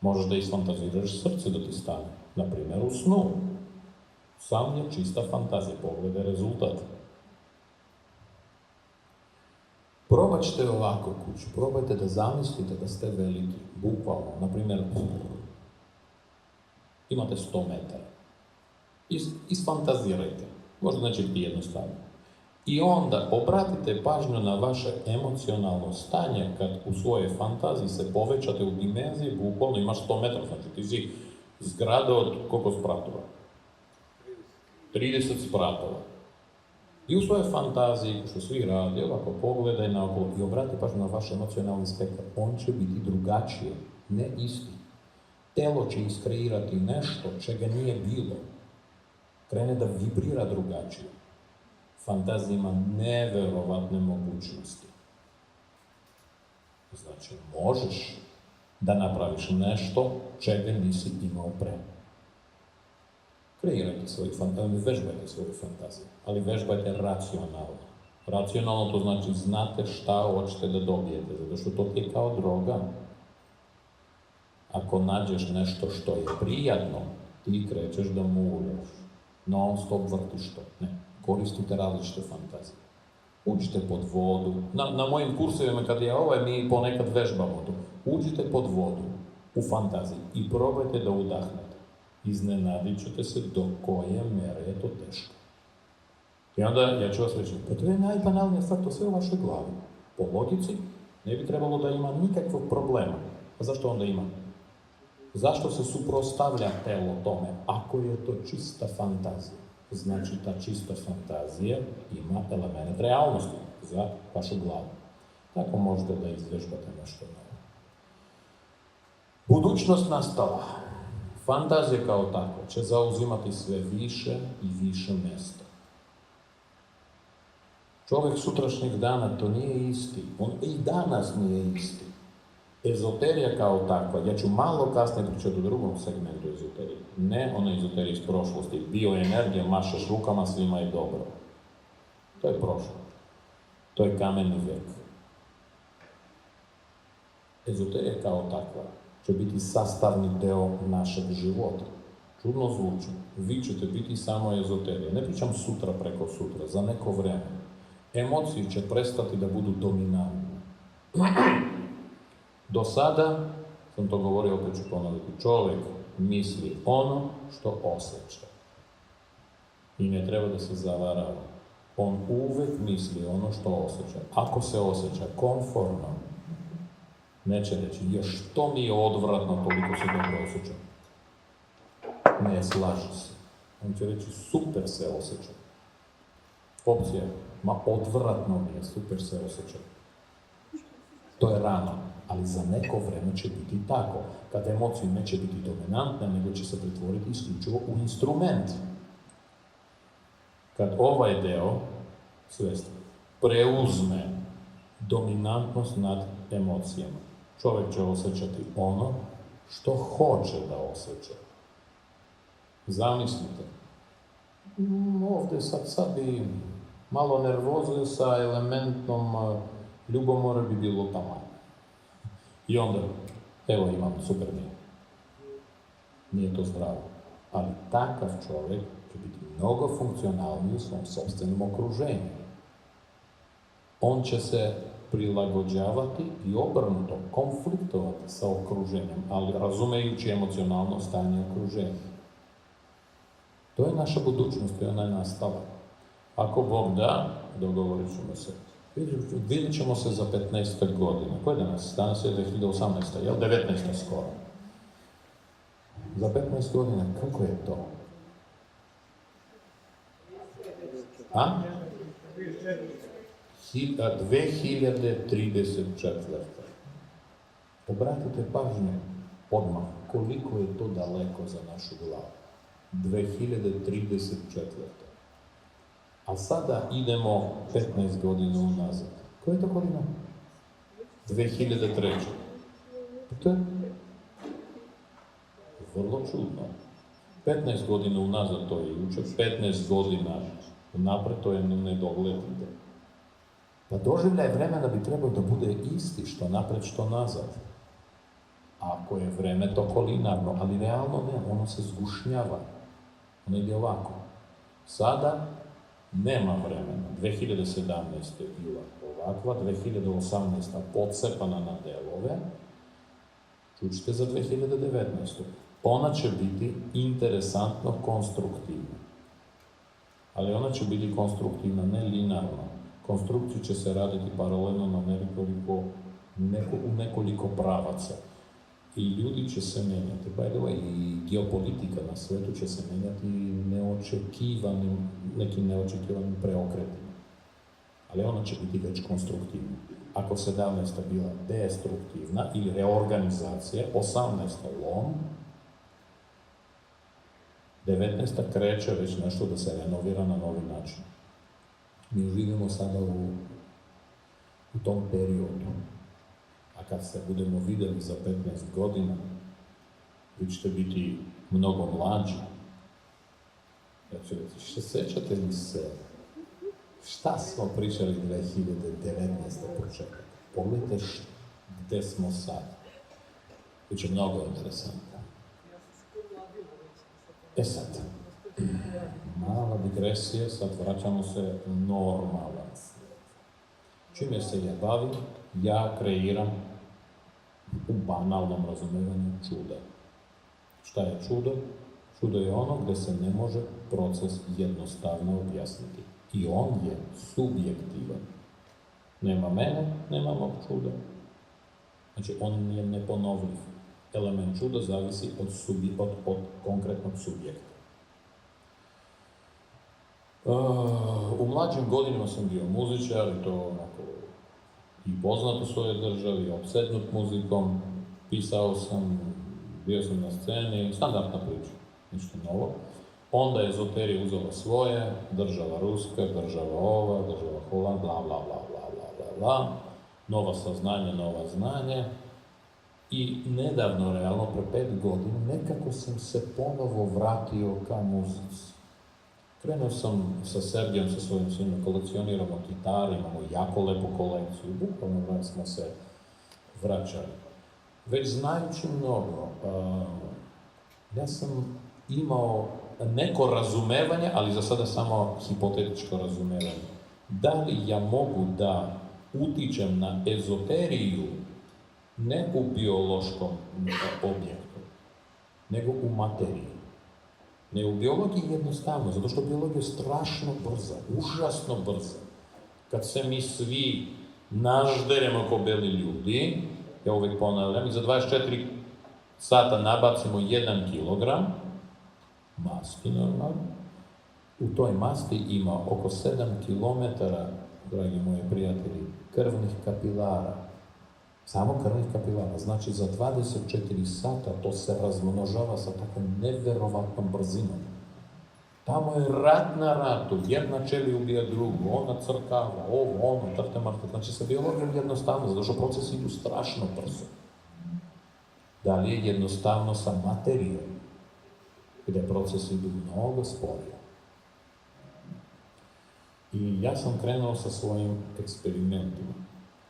Možeš da isfantaziraš srce da ti stane. Na primjer, u snu. San je čista fantazija, pogledaj rezultat. Probat ćete ovako kuću, probajte da zamislite da ste veliki, bukvalno, na primjer, imate 100 metara. Isfantazirajte, možda neće biti jednostavno. I onda obratite pažnju na vaše emocionalno stanje kad u svojoj fantaziji se povećate u dimenziji, bukvalno imaš 100 metara, znači ti si zgrada od koliko spratova? 30 spratova. I u svojoj fantaziji, što svi radi, ovako pogledaj naokolo i obrati pažnju na vaš emocionalni spektar. On će biti drugačije, ne isti. Telo će iskreirati nešto čega nije bilo. Krene da vibrira drugačije. Fantazija ima neverovatne mogućnosti. Znači, možeš da napraviš nešto čega nisi imao pre. Kreirajte svoju fantaziju, vežbajte svoju fantaziju, ali vežbajte racionalno. Racionalno to znači znate šta hoćete da dobijete, zato što to ti je kao droga. Ako nađeš nešto što je prijatno, ti krećeš da muljaš. Non stop vrtiš to. Ne, koristite različite fantazije. Uđite pod vodu. Na mojim kursevima kad je mi ponekad vežbamo to. Uđite pod vodu u fantaziji i probajte da udahnete. Iznenadit ćete se do koje mere je to teško. I onda ja ću vas reći, pa to je najbanalnija stvar, to sve u vašoj glavi. Po logici ne bi trebalo da ima nikakvog problema. A zašto onda ima? Zašto se suprotstavlja telo tome, ako je to čista fantazija? Znači, ta čista fantazija ima element realnosti za vašu glavu. Tako možete da izvežbate nešto novo. Budućnost nastala. Fantazija kao takva će zauzimati sve više i više mjesta. Čovjek sutrašnjeg dana to nije isti. On i danas nije isti. Ezoterija kao takva, ja ću malo kasnije pričati u drugom segmentu ezoterije. Ne ona ezoterija iz prošlosti. Bioenergija, mašaš rukama, svima je dobro. To je prošlo. To je kameni vijek. Ezoterija kao takva će biti sastavni deo našeg života. Čudno zvuči. Vi ćete biti samo ezoterija. Ne pričam sutra preko sutra, za neko vreme. Emocije će prestati da budu dominantne. Do sada, sam to govorio, opet ću ponoviti, čovjek misli ono što osjeća. I ne treba da se zavarava. On uvek misli ono što osjeća. Ako se osjeća komfortno, neće reći, što mi je odvratno, toliko se dobro osjeća. Ne slaže se. On će reći, super se osjeća. Opcija, odvratno mi je, super se osjeća. To je rano, ali za neko vreme će biti tako. Kad emocije neće biti dominantne, nego će se pretvoriti isključivo u instrument. Kad ovaj deo svijesti preuzme dominantnost nad emocijama, čovjek će osjećati ono što hoće da osjeća. Zamislite, ovdje sad bi malo nervoze sa elementom ljubomora bi bilo tamo. I onda, evo imam super mir. Nije to zdravo. Ali takav čovjek će biti mnogo funkcionalniji u svom sopstvenom okruženju. On će se prilagođavati i obrnuto, konfliktovati sa okruženjem, ali razumejući emocionalno stanje okruženja. To je naša budućnost i ona je nastala. Ako Bog da, dogovorit ćemo se. Vidjet ćemo se za 15 godina. Koje je danas? Danas je 2018. Jel? 19. skoro. Za 15 godina, kako je to? A? 2034. Obratite pažnju odmah koliko je to daleko za našu glavu. 2034. A sada idemo 15 godina unazad. Koja je to godina? 2003. To je vrlo čudno. 15 godina unazad to je juče, 15 godina napred to je nedogledno. Pa doživljaj vremena bi trebao da bude isti, što napred, što nazad. ako je vreme toliko linearno, ali realno ne, ono se zgušnjava. Ono ide ovako. Sada nema vremena. 2017. je bila ovakva, 2018. podsepana na delove, čućete za 2019. Ona će biti interesantno konstruktivna. Ali ona će biti konstruktivna, ne linearno. Konstrukciju će se raditi paralelno na u nekoliko pravaca. I ljudi će se menjati. By the way, i geopolitika na svetu će se menjati nekim neočekivanim preokretima. Ali ona će biti već konstruktivna. Ako 17. bila destruktivna ili reorganizacija, 18. lom, 19. kreće već nešto da se renovira na novi način. Mi živimo sada u tom periodu. A kad se budemo vidjeli za 15 godina, vi ćete biti mnogo mlađi. Ja ću reći, što sećate li se? Šta smo pričali 2019. početak? Pogledajte gde smo sad. Biće mnogo interesantno. Sad, mala digresija, sad vraćamo se normalan svijet. Čime se ja bavim? Ja kreiram u banalnom razumevanju čuda. Šta je čudo? Čudo je ono gde se ne može proces jednostavno objasniti. I on je subjektivan. Nema mene, nema mog čuda. Znači, on je neponovljiv. Element čuda zavisi od konkretnog subjekta. U mlađim godinama sam bio muzičar i to onako i poznat u svojoj državi, opsednut muzikom, pisao sam, bio sam na sceni, standardna priča, ništa novo. Onda je ezoterija uzela svoje, država ruska, država ova, država Holand, bla, bla, bla, bla, bla, bla, bla. Nova saznanja, nova znanje. I nedavno, realno, pre 5 godina, nekako sam se ponovo vratio ka muzici. Krenuo sam sa Sergijom, sa svojim sinom, kolekcioniramo gitare, imamo jako lepu kolekciju, bukvalno smo se vraćali. Već znajući mnogo, ja sam imao neko razumevanje, ali za sada samo hipotetičko razumevanje. Da li ja mogu da utičem na ezoteriju ne u biološkom objektu, nego u materiji? Ne, u biologiji jednostavno, zato što biologija je strašno brza, užasno brza. Kad se mi svi nažderemo ko beli ljudi, ja uvek ponavljam, i za 24 sata nabacimo 1 kilogram masti normalno, u toj masti ima oko 7 kilometara, dragi moji prijatelji, krvnih kapilara. Samo krvnih kapilara, znači za 24 sata to se razmnožava sa takvom neverovatnom brzinom. Tamo je rat na ratu, jedna čeli ubija drugu, ona crkava, ono, trte mrte. Znači sa biologijom jednostavno, zato što procesi idu strašno brzo. Da li je jednostavno sa materijom, gde procesi idu mnogo sporije. I ja sam krenuo sa svojim eksperimentima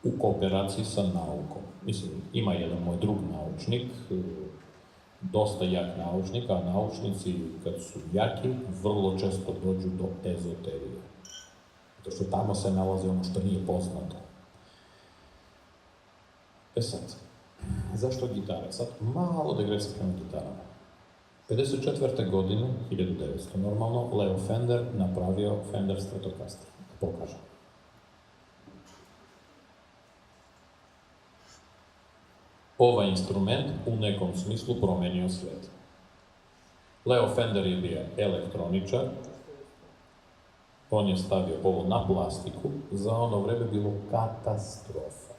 u kooperaciji sa naukom. Mislim, ima jedan moj drug naučnik, dosta jak naučnik, a naučnici kad su jaki, vrlo često dođu do ezoterije. Zato što tamo se nalazi ono što nije poznato. Sad, zašto gitara? Sad malo digresija prema gitarama. 54. godine, 1900 normalno, Leo Fender napravio Fender Stratocaster. Da pokažem. Ovaj instrument u nekom smislu promenio svet. Leo Fender je bio elektroničar, on je stavio ovo na plastiku, za ono vreme bilo katastrofa.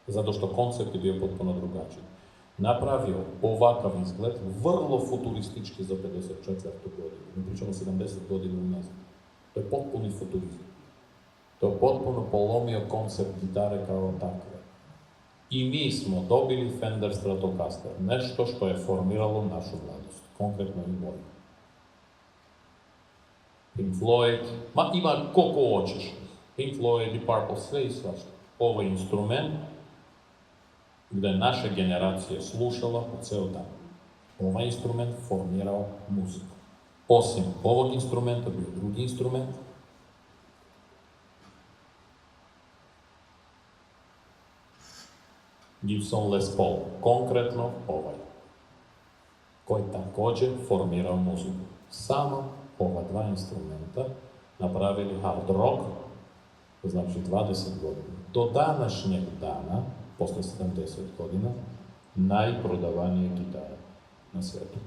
Zato što koncept je bio potpuno drugačiji. Napravio ovakav izgled, vrlo futuristički za 54. godinu. Mi pričamo 70 godina unazad. To je potpuni futurizam. To je potpuno polomio koncept gitare kao takve. I mi smo dobili Fender Stratocaster, nešto što je formiralo našu mladost, konkretno i moju. Pink Floyd, ima koliko hoćeš. Pink Floyd i Purple, sve i svašta. Ovaj instrument gdje je naše generacije slušala po ceo dan. Ovaj instrument formirao muziku. Osim ovog instrumenta bio drugi instrument, Gibson Les Paul, konkretno ovaj, koji također formirao muziku. Samo ova dva instrumenta napravili hard rock, znači 20 godina. Do današnjeg dana, posle 70 godina, najprodavanije gitare na svijetu.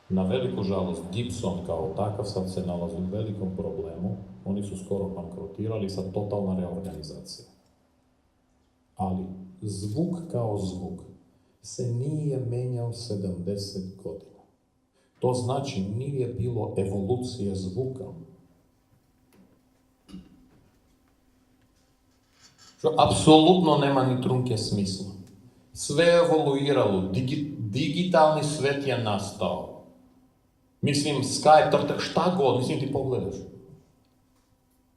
Na veliku žalost, Gibson kao takav sad se nalazi u velikom problemu. Oni su skoro bankrotirali, sad totalna reorganizacija. Ali zvuk kao zvuk se nije menjao 70 godina. To znači nije bilo evolucije zvuka. Što apsolutno nema ni trunke smisla. Sve je evoluiralo, digitalni svet je nastao. Mislim, Skype, Trtek, šta god, mislim ti pogledaš.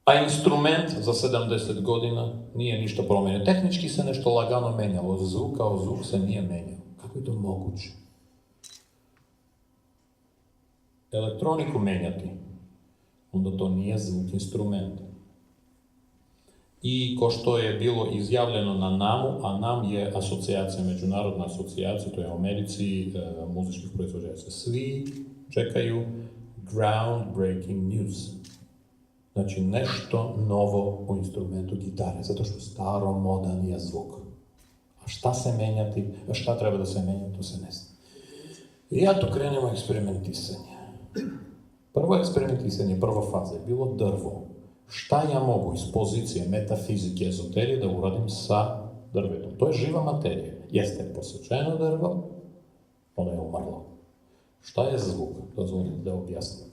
A instrument za 70 godina nije ništa promenio. Tehnički se nešto lagano menjalo, zvuk kao zvuk se nije menjao. Kako je to moguće? Elektroniku menjati, onda to nije zvuk instrument. I ko što je bilo izjavljeno na NAM-u, a NAM je asocijacija, međunarodna asocijacija, to je u Americi muzičkih proizvođača. Svi čekaju groundbreaking news. Znači nešto novo u instrumentu gitare, zato što staromodan je zvuk. A šta se menjati, a šta treba da se menja, to se ne zna. I ja tu krenemo eksperimentisanje. Prvo eksperimentisanje, prva faza je bilo drvo. Šta ja mogu iz pozicije metafizike, ezoterije da uradim sa drvetom? To je živa materija. Jeste posečeno drvo, ono je umrlo. Šta je zvuk? Dozvolite da objasnim.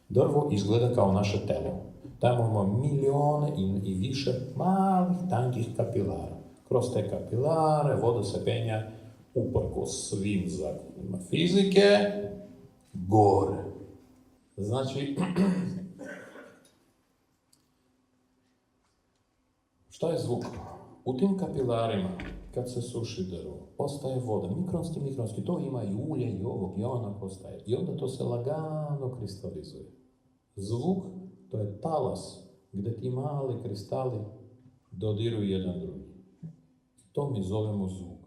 Drvo izgleda kao naše telo. Tamo imamo milijone i više malih, tankih kapilara. Kroz te kapilare voda se penja uprkos svim zakonima fizike gore. Znači, šta je zvuk? U tim kapilarima, kad se suši drvo, ostaje voda, mikronski, to ima i ulje i ovog i onog ostaje. I onda to se lagano kristalizuje. Zvuk, to je talas gdje ti mali kristali dodiruju jedan drugi. To mi zovemo zvuk.